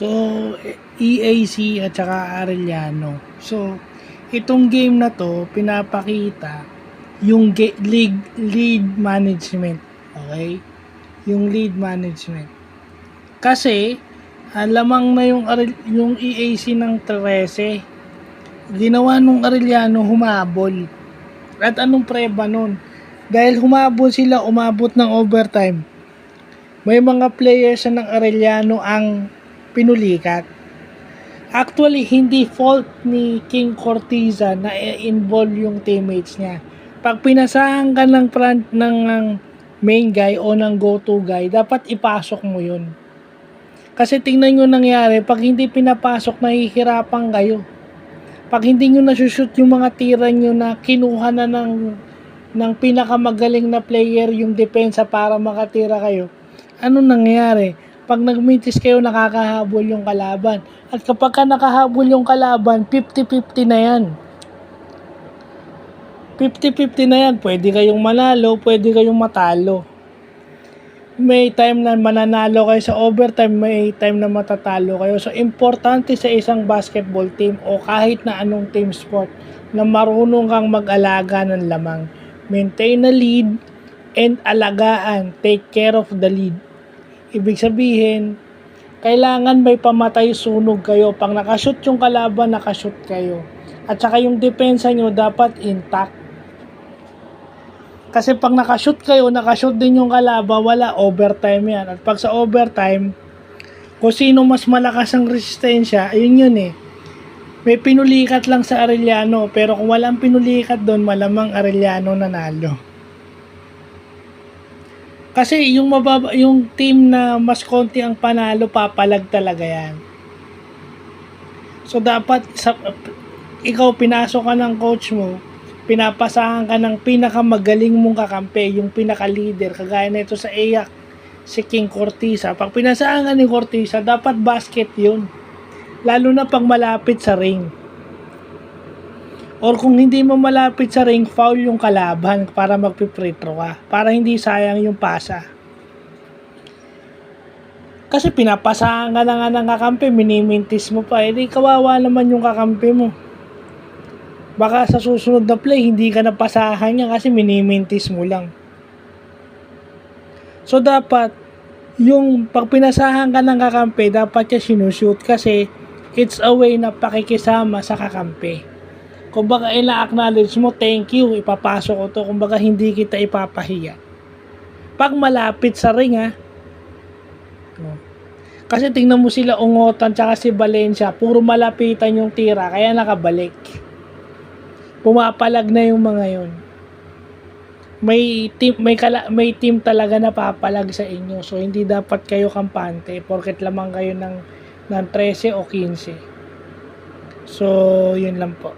So, EAC at saka Arellano. So, itong game na to, pinapakita yung lead management. Okay? Yung lead management. Kasi, lamang na yung EAC ng 13. Ginawa nung Arellano, humabol. At anong preba nun? Dahil humabol sila, umabot ng overtime. May mga players ng Arellano ang pinulikat. Actually, hindi fault ni King Cortiza na involve yung teammates niya. Pag pinasahan ka ng main guy o ng go-to guy, dapat ipasok mo yun. Kasi tingnan nyo nangyari, pag hindi pinapasok, nahihirapan kayo. Pag hindi nyo nasushoot yung mga tira nyo na kinuha na ng pinakamagaling na player yung depensa para makatira kayo, ano nangyayari? Pag nagmintis kayo, nakakahabol yung kalaban. At kapag ka nakahabol yung kalaban, 50-50 na yan. 50-50 na yan. Pwede kayong manalo, pwede kayong matalo. May time na mananalo kayo sa overtime, may time na matatalo kayo. So, importante sa isang basketball team o kahit na anong team sport na marunong kang mag-alaga ng lamang. Maintain a lead and alagaan. Take care of the lead. Ibig sabihin, kailangan may pamatay sunog kayo. Pag nakashoot yung kalaban, nakashoot kayo. At saka yung depensa nyo dapat intact. Kasi pag nakashoot kayo, nakashoot din yung kalaban, wala, overtime yan. At pag sa overtime, kung sino mas malakas ang resistensya, ayun yun eh. May pinulikat lang sa Arellano, pero kung walang pinulikat doon, malamang Arellano nanalo. Kasi yung team na mas konti ang panalo, papalag talaga yan. So dapat ikaw pinasok ka ng coach mo, pinapasahan ka ng pinakamagaling mong kakampi, yung pinaka-leader, kagaya nito sa EAC, si King Cortiza. Pag pinasahan ka ni Cortiza, dapat basket yun. Lalo na pag malapit sa ring. Or kung hindi mo malapit sa ring, foul yung kalaban para magpi-free throw ka. Para hindi sayang yung pasa. Kasi pinapasahan ka na nga ng kakampi, minimintis mo pa. Eh, kawawa naman yung kakampi mo. Baka sa susunod na play, hindi ka napasahan niya kasi minimintis mo lang. So, dapat, yung pag pinasahan ka ng kakampi, dapat siya sinushoot kasi it's a way na pakikisama sa kakampi. Kumbaga, ina-acknowledge mo, thank you, ipapasok ko to. Kumbaga, hindi kita ipapahiya. Pag malapit sa ring, ha. Kasi tingnan mo sila Ungotan tsaka si Valencia, puro malapitan yung tira, kaya nakabalik. Pumapalag na yung mga yun. May team talaga na papalag sa inyo. So, hindi dapat kayo kampante, porket lamang kayo ng 13 o 15. So, yun lang po.